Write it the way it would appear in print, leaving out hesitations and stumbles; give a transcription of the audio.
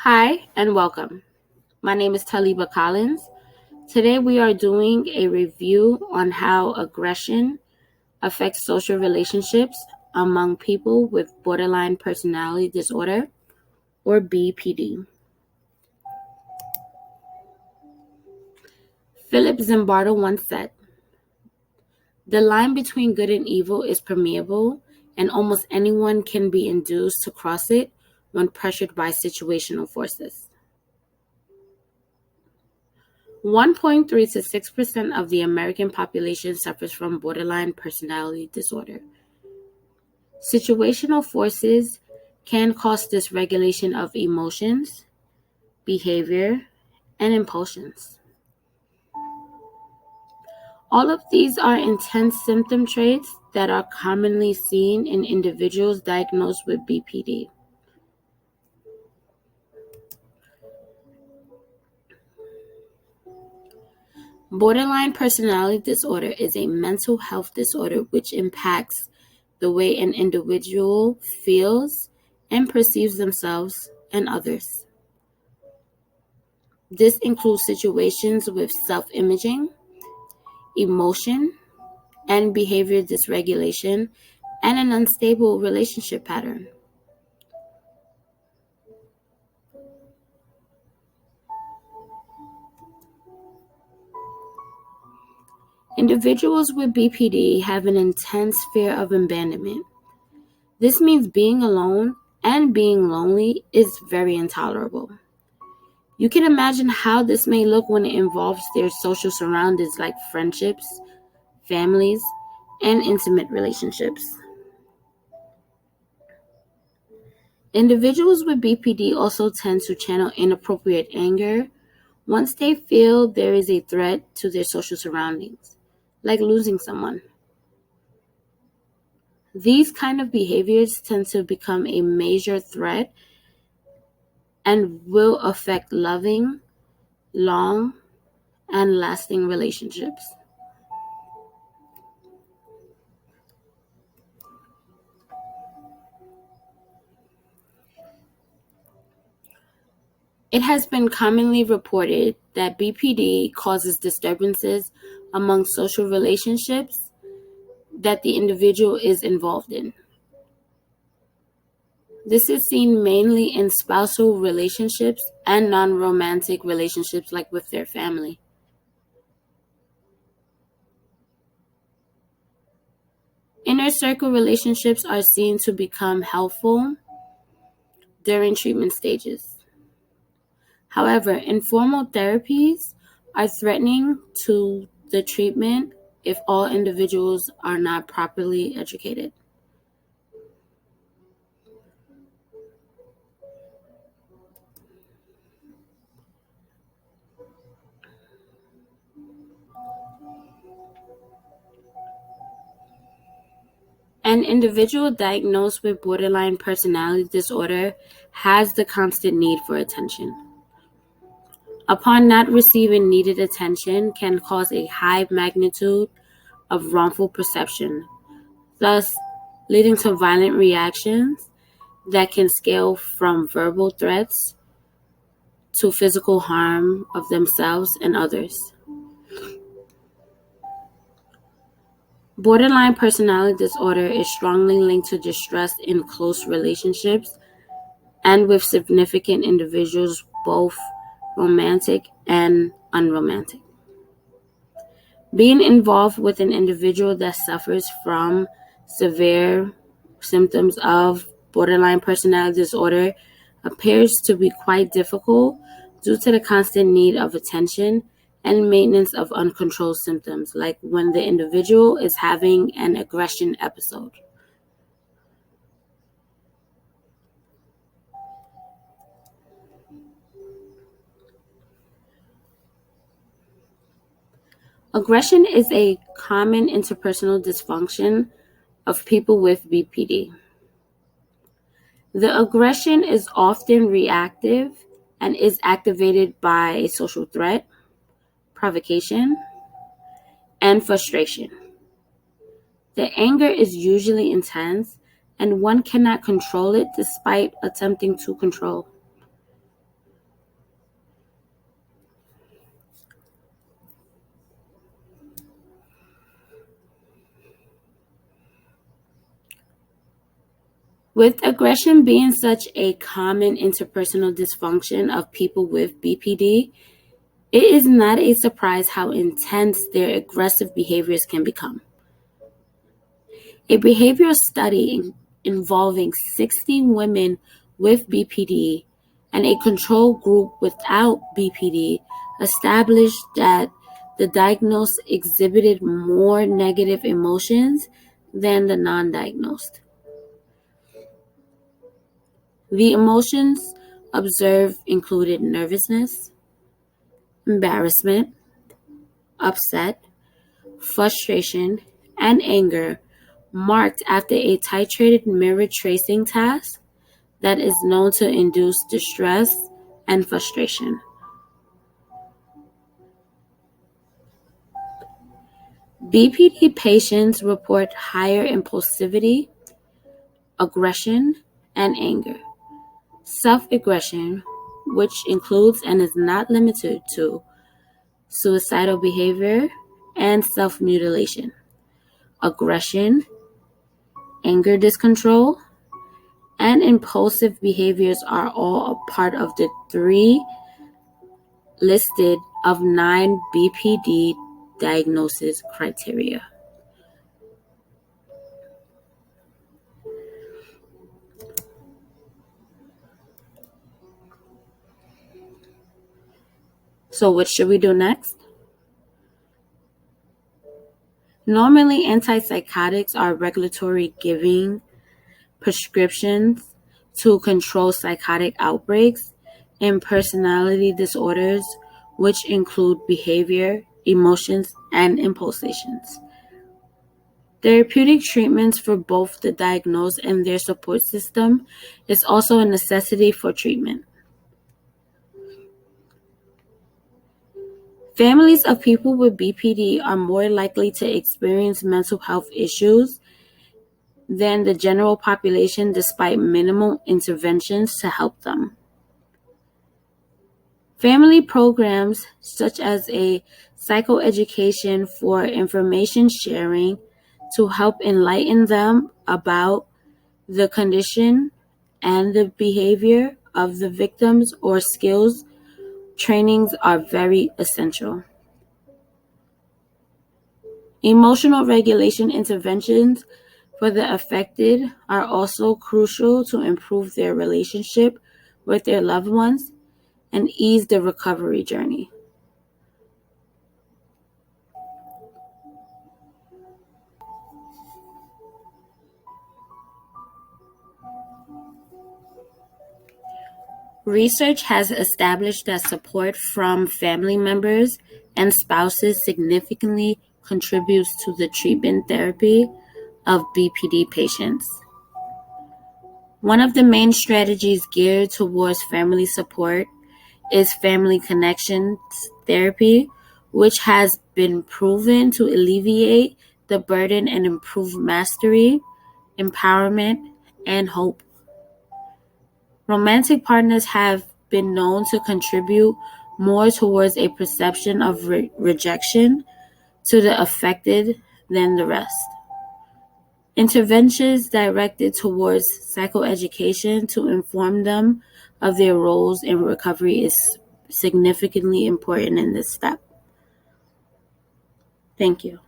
Hi and welcome. My name is Tahliba Collins. Today we are doing a review on how aggression affects social relationships among people with borderline personality disorder or BPD. Philip Zimbardo once said, "The line between good and evil is permeable, and almost anyone can be induced to cross it when pressured by situational forces." 1.3 to 6% of the American population suffers from borderline personality disorder. Situational forces can cause dysregulation of emotions, behavior, and impulsions. All of these are intense symptom traits that are commonly seen in individuals diagnosed with BPD. Borderline personality disorder is a mental health disorder which impacts the way an individual feels and perceives themselves and others. This includes situations with self-imaging, emotion, and behavior dysregulation, and an unstable relationship pattern. Individuals with BPD have an intense fear of abandonment. This means being alone and being lonely is very intolerable. You can imagine how this may look when it involves their social surroundings like friendships, families, and intimate relationships. Individuals with BPD also tend to channel inappropriate anger once they feel there is a threat to their social surroundings, like losing someone. These kind of behaviors tend to become a major threat and will affect loving, long, and lasting relationships. It has been commonly reported that BPD causes disturbances among social relationships that the individual is involved in. This is seen mainly in spousal relationships and non-romantic relationships like with their family. Inner circle relationships are seen to become helpful during treatment stages. However, informal therapies are threatening to the treatment if all individuals are not properly educated. An individual diagnosed with borderline personality disorder has the constant need for attention. Upon not receiving needed attention can cause a high magnitude of wrongful perception, thus leading to violent reactions that can scale from verbal threats to physical harm of themselves and others. Borderline personality disorder is strongly linked to distress in close relationships and with significant individuals, both romantic and unromantic. Being involved with an individual that suffers from severe symptoms of borderline personality disorder appears to be quite difficult due to the constant need of attention and maintenance of uncontrolled symptoms, like when the individual is having an aggression episode. Aggression is a common interpersonal dysfunction of people with BPD. The aggression is often reactive and is activated by a social threat, provocation, and frustration. The anger is usually intense and one cannot control it despite attempting to control. With aggression being such a common interpersonal dysfunction of people with BPD, it is not a surprise how intense their aggressive behaviors can become. A behavioral study involving 60 women with BPD and a control group without BPD established that the diagnosed exhibited more negative emotions than the non-diagnosed. The emotions observed included nervousness, embarrassment, upset, frustration, and anger, marked after a titrated mirror tracing task that is known to induce distress and frustration. BPD patients report higher impulsivity, aggression, and anger. Self-aggression, which includes and is not limited to suicidal behavior and self-mutilation. Aggression, anger discontrol, and impulsive behaviors are all a part of the 3 listed of 9 BPD diagnosis criteria. So what should we do next? Normally, antipsychotics are regulatory giving prescriptions to control psychotic outbreaks and personality disorders, which include behavior, emotions, and impulsations. Therapeutic treatments for both the diagnosed and their support system is also a necessity for treatment. Families of people with BPD are more likely to experience mental health issues than the general population despite minimal interventions to help them. Family programs such as a psychoeducation for information sharing to help enlighten them about the condition and the behavior of the victims or skills trainings are very essential. Emotional regulation interventions for the affected are also crucial to improve their relationship with their loved ones and ease the recovery journey. Research has established that support from family members and spouses significantly contributes to the treatment therapy of BPD patients. One of the main strategies geared towards family support is family connections therapy, which has been proven to alleviate the burden and improve mastery, empowerment, and hope. Romantic partners have been known to contribute more towards a perception of rejection to the affected than the rest. Interventions directed towards psychoeducation to inform them of their roles in recovery is significantly important in this step. Thank you.